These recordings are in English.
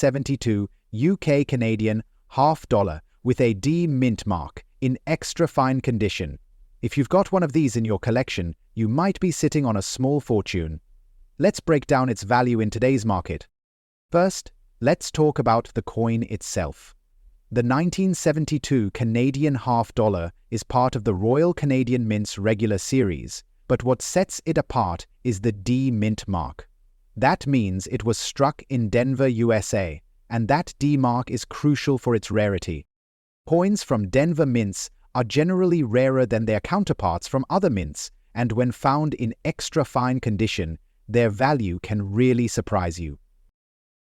1972 UK Canadian half dollar with a D mint mark in extra fine condition. If you've got one of these in your collection, you might be sitting on a small fortune. Let's break down its value in today's market. First, let's talk about the coin itself. The 1972 Canadian half dollar is part of the Royal Canadian Mint's regular series, but what sets it apart is the D mint mark. That means it was struck in Denver, USA, and that D mark is crucial for its rarity. Coins from Denver mints are generally rarer than their counterparts from other mints, and when found in extra fine condition, their value can really surprise you.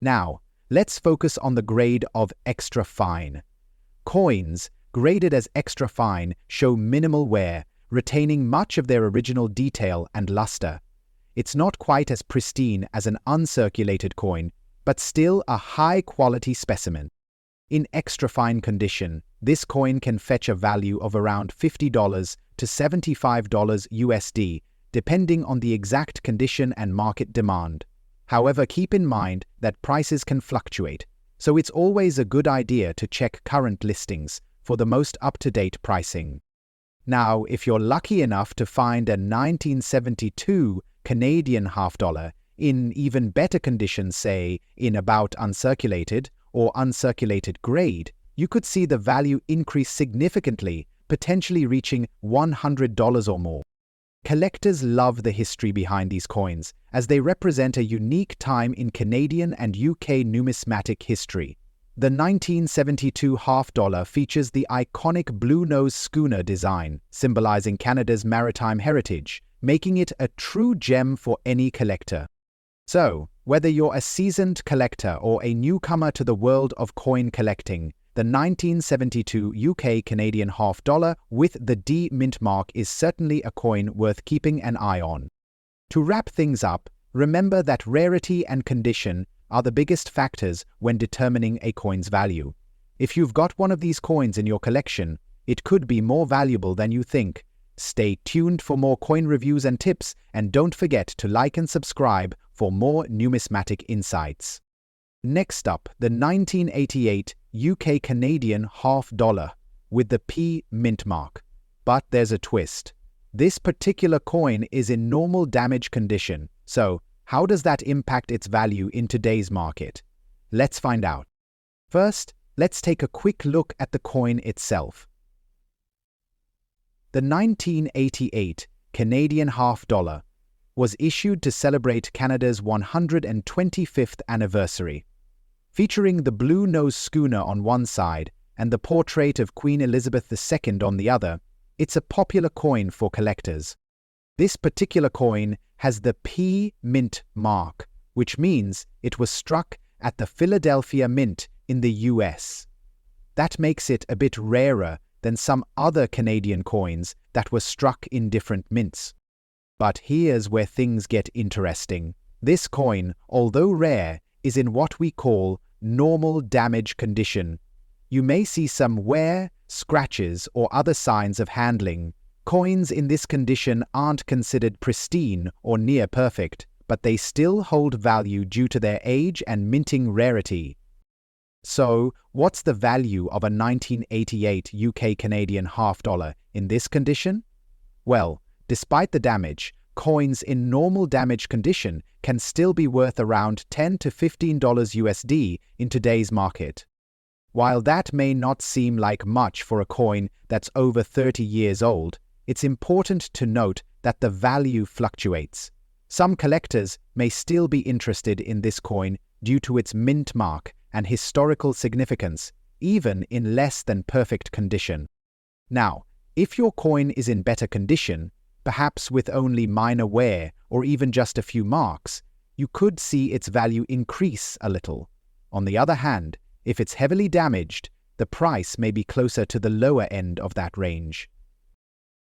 Now, let's focus on the grade of extra fine. Coins graded as extra fine show minimal wear, retaining much of their original detail and luster. It's not quite as pristine as an uncirculated coin, but still a high-quality specimen. In extra fine condition, this coin can fetch a value of around $50 to $75 USD, depending on the exact condition and market demand. However, keep in mind that prices can fluctuate, so it's always a good idea to check current listings for the most up-to-date pricing. Now, if you're lucky enough to find a 1972 Canadian half dollar in even better condition, say in about uncirculated or uncirculated grade, you could see the value increase significantly, potentially reaching $100 or more. Collectors love the history behind these coins, as they represent a unique time in Canadian and UK numismatic history. The 1972 half dollar features the iconic blue nose schooner design, symbolizing Canada's maritime heritage, making it a true gem for any collector. So, whether you're a seasoned collector or a newcomer to the world of coin collecting, the 1972 UK Canadian half dollar with the D mint mark is certainly a coin worth keeping an eye on. To wrap things up, remember that rarity and condition are the biggest factors when determining a coin's value. If you've got one of these coins in your collection, it could be more valuable than you think. Stay tuned for more coin reviews and tips, and don't forget to like and subscribe for more numismatic insights. Next up, the 1988 UK Canadian half dollar with the P mint mark. But there's a twist. This particular coin is in normal damage condition, so how does that impact its value in today's market? Let's find out. First, let's take a quick look at the coin itself. The 1988 Canadian half dollar was issued to celebrate Canada's 125th anniversary. Featuring the blue nose schooner on one side and the portrait of Queen Elizabeth II on the other, it's a popular coin for collectors. This particular coin has the P mint mark, which means it was struck at the Philadelphia Mint in the US. That makes it a bit rarer than some other Canadian coins that were struck in different mints. But here's where things get interesting. This coin, although rare, is in what we call normal damage condition. You may see some wear, scratches, or other signs of handling. Coins in this condition aren't considered pristine or near perfect, but they still hold value due to their age and minting rarity. So, what's the value of a 1988 UK Canadian half dollar in this condition? Well, despite the damage, coins in normal damage condition can still be worth around $10 to $15 USD in today's market. While that may not seem like much for a coin that's over 30 years old, it's important to note that the value fluctuates. Some collectors may still be interested in this coin due to its mint mark and historical significance, even in less than perfect condition. Now, if your coin is in better condition, perhaps with only minor wear or even just a few marks, you could see its value increase a little. On the other hand, if it's heavily damaged, the price may be closer to the lower end of that range.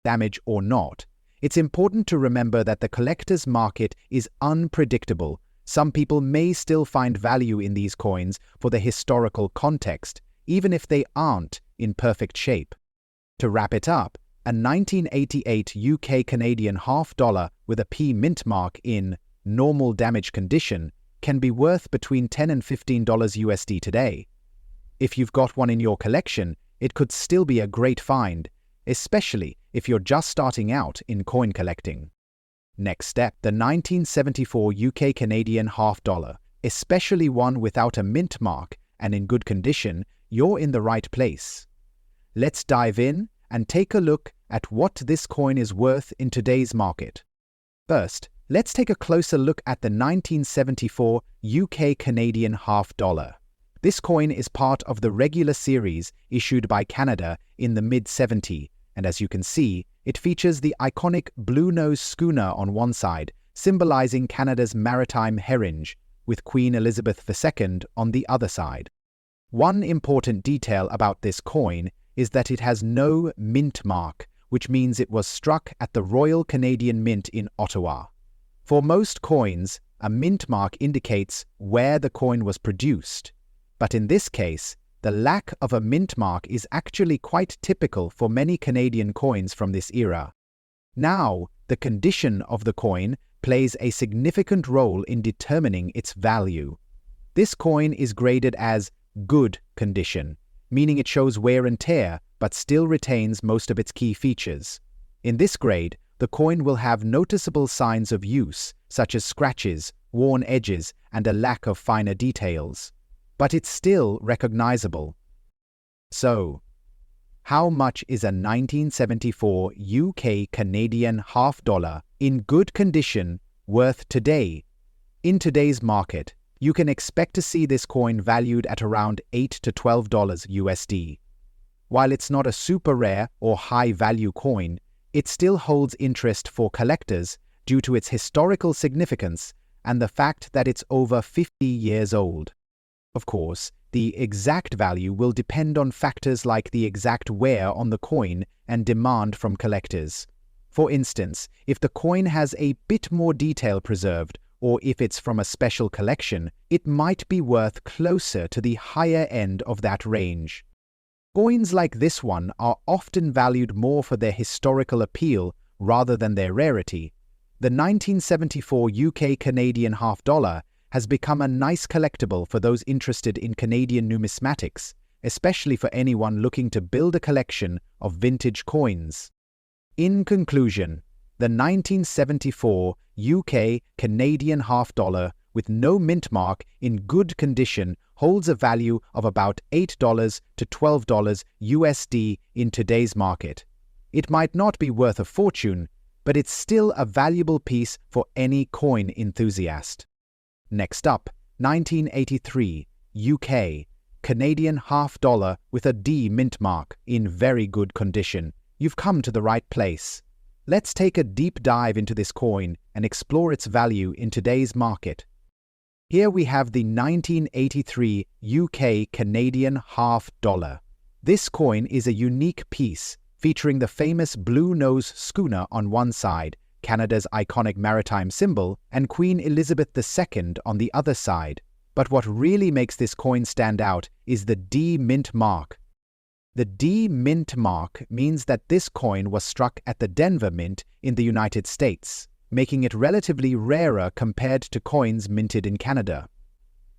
Damage or not, it's important to remember that the collector's market is unpredictable. Some people may still find value in these coins for the historical context, even if they aren't in perfect shape. To wrap it up, a 1988 UK Canadian half dollar with a P mint mark in normal damage condition can be worth between $10 and $15 USD today. If you've got one in your collection, it could still be a great find, especially if you're just starting out in coin collecting. Next step, the 1974 UK Canadian half dollar, especially one without a mint mark and in good condition, you're in the right place. Let's dive in and take a look at what this coin is worth in today's market. First, let's take a closer look at the 1974 UK Canadian half dollar. This coin is part of the regular series issued by Canada in the mid-70s, and as you can see, it features the iconic blue-nose schooner on one side, symbolizing Canada's maritime heritage, with Queen Elizabeth II on the other side. One important detail about this coin is that it has no mint mark, which means it was struck at the Royal Canadian Mint in Ottawa. For most coins, a mint mark indicates where the coin was produced. But in this case, the lack of a mint mark is actually quite typical for many Canadian coins from this era. Now, the condition of the coin plays a significant role in determining its value. This coin is graded as good condition, meaning it shows wear and tear but still retains most of its key features. In this grade, the coin will have noticeable signs of use, such as scratches, worn edges, and a lack of finer details. But it's still recognizable. So, how much is a 1974 UK Canadian half dollar in good condition worth today? In today's market, you can expect to see this coin valued at around $8 to $12 USD. While it's not a super rare or high-value coin, it still holds interest for collectors due to its historical significance and the fact that it's over 50 years old. Of course, the exact value will depend on factors like the exact wear on the coin and demand from collectors. For instance, if the coin has a bit more detail preserved, or if it's from a special collection, it might be worth closer to the higher end of that range. Coins like this one are often valued more for their historical appeal rather than their rarity. The 1974 UK Canadian half dollar has become a nice collectible for those interested in Canadian numismatics, especially for anyone looking to build a collection of vintage coins. In conclusion, the 1974 UK Canadian half dollar with no mint mark in good condition holds a value of about $8 to $12 USD in today's market. It might not be worth a fortune, but it's still a valuable piece for any coin enthusiast. Next up, 1983 UK Canadian half dollar with a D mint mark in very good condition. You've come to the right place. Let's take a deep dive into this coin and explore its value in today's market. Here we have the 1983 UK Canadian half dollar. This coin is a unique piece featuring the famous blue nose schooner on one side, Canada's iconic maritime symbol, and Queen Elizabeth II on the other side. But what really makes this coin stand out is the D mint mark. The D mint mark means that this coin was struck at the Denver Mint in the United States, making it relatively rarer compared to coins minted in Canada.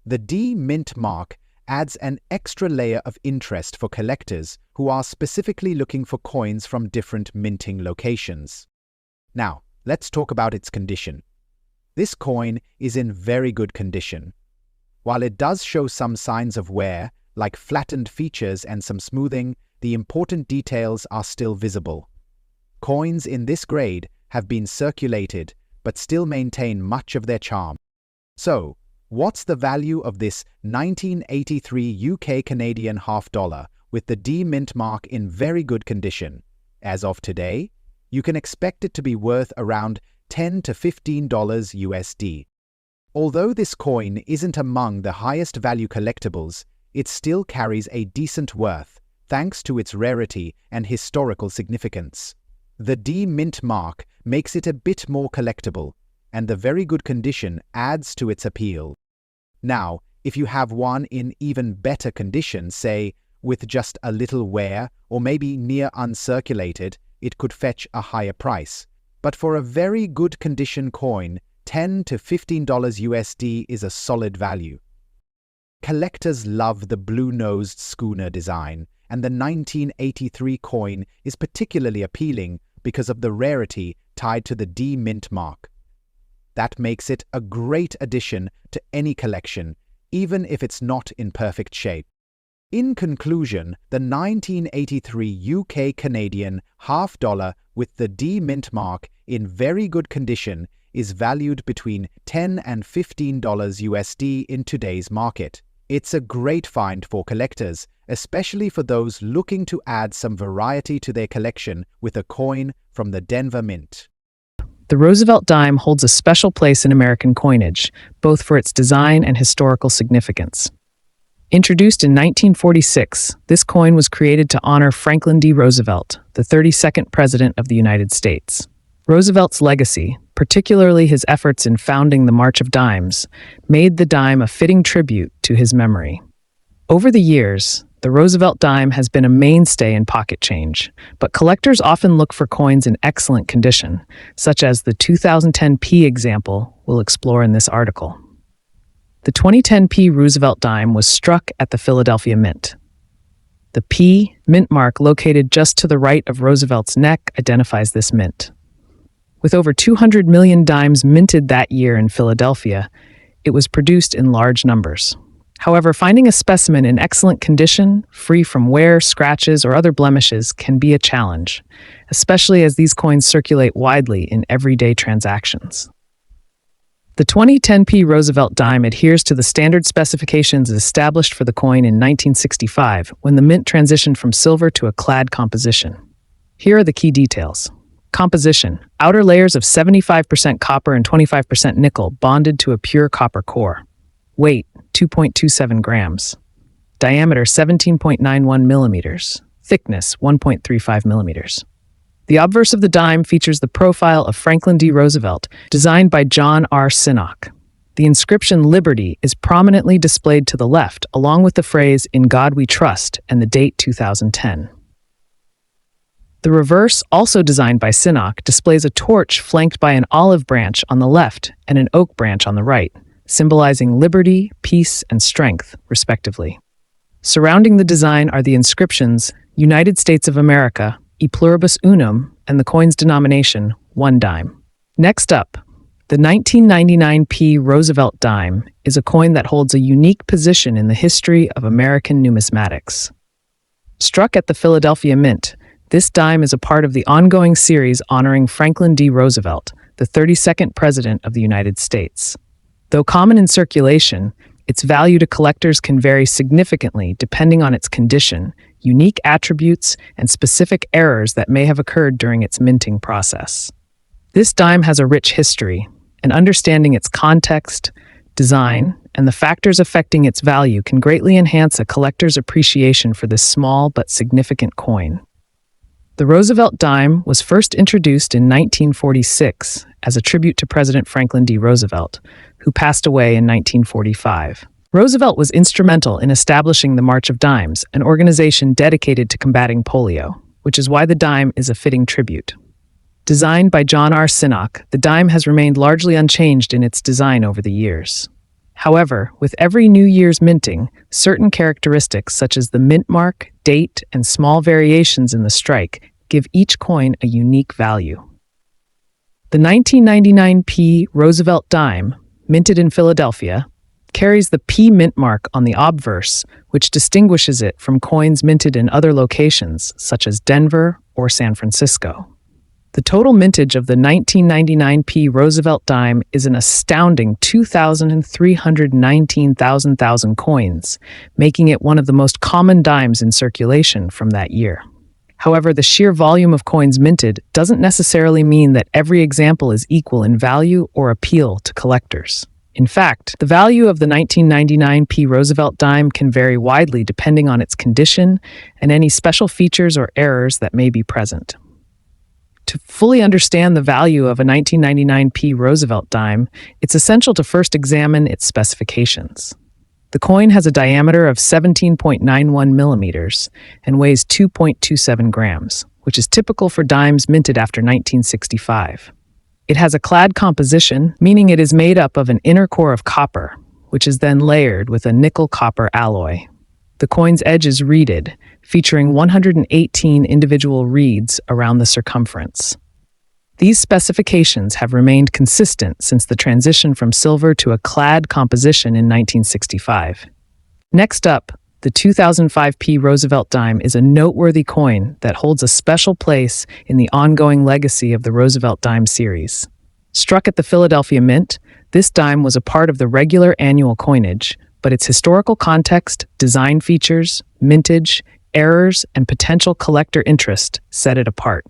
The D mint mark adds an extra layer of interest for collectors who are specifically looking for coins from different minting locations. Now, let's talk about its condition. This coin is in very good condition. While it does show some signs of wear, like flattened features and some smoothing, the important details are still visible. Coins in this grade have been circulated, but still maintain much of their charm. So, what's the value of this 1983 UK Canadian half dollar with the D mint mark in very good condition? As of today, you can expect it to be worth around $10 to $15 USD. Although this coin isn't among the highest value collectibles, it still carries a decent worth, thanks to its rarity and historical significance. The D mint mark makes it a bit more collectible, and the very good condition adds to its appeal. Now, if you have one in even better condition, say, with just a little wear or maybe near uncirculated, it could fetch a higher price. But for a very good condition coin, $10 to $15 USD is a solid value. Collectors love the blue-nosed schooner design, and the 1983 coin is particularly appealing because of the rarity tied to the D mint mark. That makes it a great addition to any collection, even if it's not in perfect shape. In conclusion, the 1983 UK Canadian half dollar with the D mint mark in very good condition is valued between $10 and $15 USD in today's market. It's a great find for collectors, especially for those looking to add some variety to their collection with a coin from the Denver Mint. The Roosevelt dime holds a special place in American coinage, both for its design and historical significance. Introduced in 1946, this coin was created to honor Franklin D. Roosevelt, the 32nd President of the United States. Roosevelt's legacy, particularly his efforts in founding the March of Dimes, made the dime a fitting tribute to his memory. Over the years, the Roosevelt dime has been a mainstay in pocket change, but collectors often look for coins in excellent condition, such as the 2010 P example we'll explore in this article. The 2010 P Roosevelt dime was struck at the Philadelphia Mint. The P mint mark located just to the right of Roosevelt's neck identifies this mint. With over 200 million dimes minted that year in Philadelphia, it was produced in large numbers. However, finding a specimen in excellent condition, free from wear, scratches, or other blemishes can be a challenge, especially as these coins circulate widely in everyday transactions. The 2010 P Roosevelt dime adheres to the standard specifications established for the coin in 1965 when the mint transitioned from silver to a clad composition. Here are the key details. Composition: outer layers of 75% copper and 25% nickel bonded to a pure copper core. Weight: 2.27 grams. Diameter: 17.91 millimeters. Thickness: 1.35 millimeters. The obverse of the dime features the profile of Franklin D. Roosevelt, designed by John R. Sinnock. The inscription Liberty is prominently displayed to the left, along with the phrase "In God We Trust" and the date 2010. The reverse, also designed by Sinnock, displays a torch flanked by an olive branch on the left and an oak branch on the right, symbolizing liberty, peace, and strength, respectively. Surrounding the design are the inscriptions United States of America, E pluribus unum, and the coin's denomination, 1 dime. Next up, the 1999 P Roosevelt dime is a coin that holds a unique position in the history of American numismatics. Struck at the Philadelphia Mint, this dime is a part of the ongoing series honoring Franklin D. Roosevelt, the 32nd President of the United States. Though common in circulation, its value to collectors can vary significantly depending on its condition, unique attributes, and specific errors that may have occurred during its minting process. This dime has a rich history, and understanding its context, design, and the factors affecting its value can greatly enhance a collector's appreciation for this small but significant coin. The Roosevelt dime was first introduced in 1946 as a tribute to President Franklin D. Roosevelt, who passed away in 1945. Roosevelt was instrumental in establishing the March of Dimes, an organization dedicated to combating polio, which is why the dime is a fitting tribute. Designed by John R. Sinnock, the dime has remained largely unchanged in its design over the years. However, with every New Year's minting, certain characteristics such as the mint mark, date, and small variations in the strike give each coin a unique value. The 1999 P Roosevelt dime, minted in Philadelphia, carries the P mint mark on the obverse, which distinguishes it from coins minted in other locations, such as Denver or San Francisco. The total mintage of the 1999 P Roosevelt dime is an astounding 2,319,000 coins, making it one of the most common dimes in circulation from that year. However, the sheer volume of coins minted doesn't necessarily mean that every example is equal in value or appeal to collectors. In fact, the value of the 1999 P Roosevelt dime can vary widely depending on its condition and any special features or errors that may be present. To fully understand the value of a 1999 P Roosevelt dime, it's essential to first examine its specifications. The coin has a diameter of 17.91 millimeters and weighs 2.27 grams, which is typical for dimes minted after 1965. It has a clad composition, meaning it is made up of an inner core of copper, which is then layered with a nickel-copper alloy. The coin's edge is reeded, featuring 118 individual reeds around the circumference. These specifications have remained consistent since the transition from silver to a clad composition in 1965. Next up, the 2005p Roosevelt dime is a noteworthy coin that holds a special place in the ongoing legacy of the Roosevelt dime series. Struck at the Philadelphia Mint, this dime was a part of the regular annual coinage, but its historical context, design features, mintage, errors, and potential collector interest set it apart.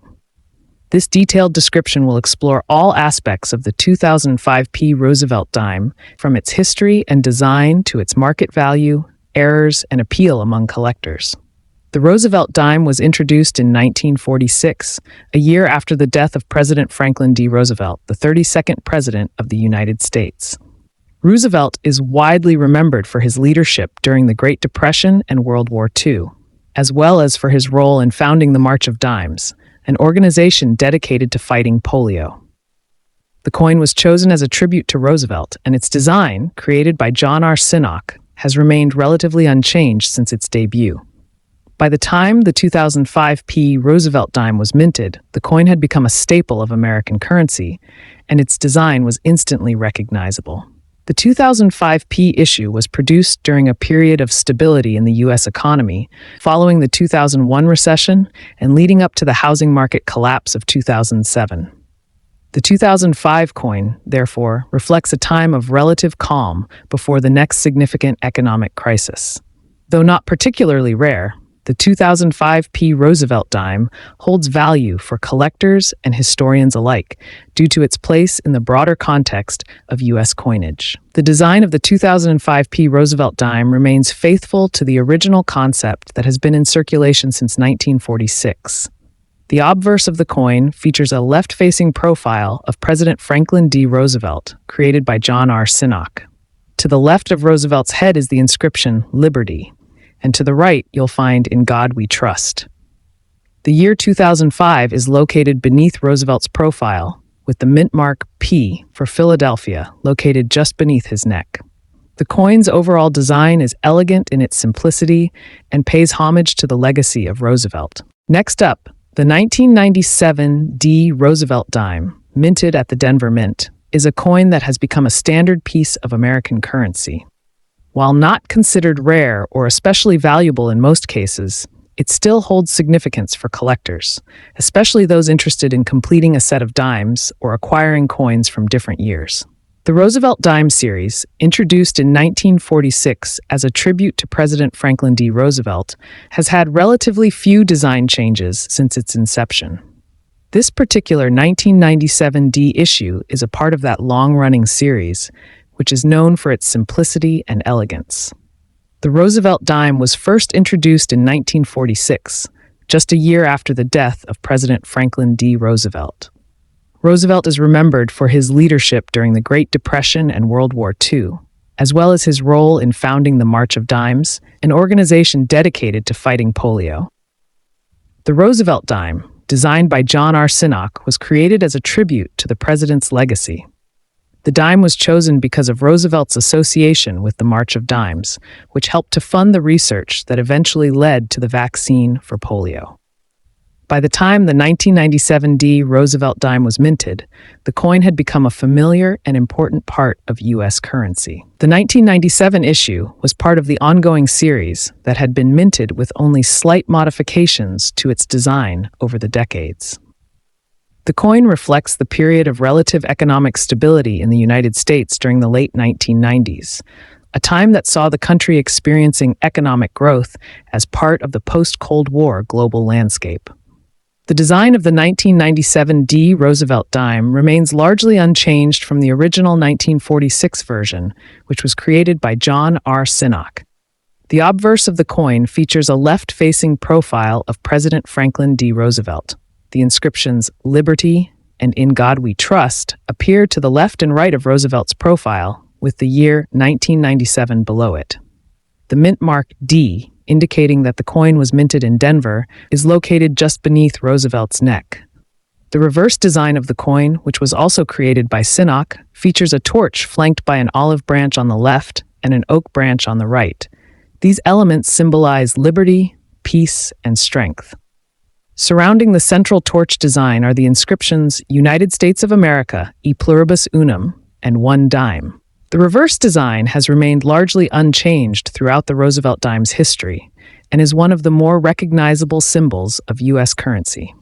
This detailed description will explore all aspects of the 2005p Roosevelt dime, from its history and design to its market value, errors, and appeal among collectors. The Roosevelt dime was introduced in 1946, a year after the death of President Franklin D. Roosevelt, the 32nd President of the United States. Roosevelt is widely remembered for his leadership during the Great Depression and World War II, as well as for his role in founding the March of Dimes, an organization dedicated to fighting polio. The coin was chosen as a tribute to Roosevelt, and its design, created by John R. Sinnock, has remained relatively unchanged since its debut. By the time the 2005p Roosevelt dime was minted, the coin had become a staple of American currency, and its design was instantly recognizable. The 2005p issue was produced during a period of stability in the U.S. economy, following the 2001 recession and leading up to the housing market collapse of 2007. The 2005 coin, therefore, reflects a time of relative calm before the next significant economic crisis. Though not particularly rare, the 2005p Roosevelt dime holds value for collectors and historians alike due to its place in the broader context of U.S. coinage. The design of the 2005p Roosevelt dime remains faithful to the original concept that has been in circulation since 1946. The obverse of the coin features a left-facing profile of President Franklin D. Roosevelt, created by John R. Sinnock. To the left of Roosevelt's head is the inscription, Liberty, and to the right you'll find In God We Trust. The year 2005 is located beneath Roosevelt's profile, with the mint mark P for Philadelphia located just beneath his neck. The coin's overall design is elegant in its simplicity and pays homage to the legacy of Roosevelt. Next up, the 1997 D Roosevelt dime, minted at the Denver Mint, is a coin that has become a standard piece of American currency. While not considered rare or especially valuable in most cases, it still holds significance for collectors, especially those interested in completing a set of dimes or acquiring coins from different years. The Roosevelt dime series, introduced in 1946 as a tribute to President Franklin D. Roosevelt, has had relatively few design changes since its inception. This particular 1997 D issue is a part of that long-running series, which is known for its simplicity and elegance. The Roosevelt dime was first introduced in 1946, just a year after the death of President Franklin D. Roosevelt. Roosevelt is remembered for his leadership during the Great Depression and World War II, as well as his role in founding the March of Dimes, an organization dedicated to fighting polio. The Roosevelt dime, designed by John R. Sinnock, was created as a tribute to the president's legacy. The dime was chosen because of Roosevelt's association with the March of Dimes, which helped to fund the research that eventually led to the vaccine for polio. By the time the 1997 D Roosevelt dime was minted, the coin had become a familiar and important part of U.S. currency. The 1997 issue was part of the ongoing series that had been minted with only slight modifications to its design over the decades. The coin reflects the period of relative economic stability in the United States during the late 1990s, a time that saw the country experiencing economic growth as part of the post-Cold War global landscape. The design of the 1997 D Roosevelt dime remains largely unchanged from the original 1946 version, which was created by John R. Sinnock. The obverse of the coin features a left-facing profile of President Franklin D. Roosevelt. The inscriptions Liberty and In God We Trust appear to the left and right of Roosevelt's profile, with the year 1997 below it. The mint mark D, indicating that the coin was minted in Denver, is located just beneath Roosevelt's neck. The reverse design of the coin, which was also created by Sinnock, features a torch flanked by an olive branch on the left and an oak branch on the right. These elements symbolize liberty, peace, and strength. Surrounding the central torch design are the inscriptions United States of America, e pluribus unum, and 1 dime. The reverse design has remained largely unchanged throughout the Roosevelt dime's history and is one of the more recognizable symbols of U.S. currency.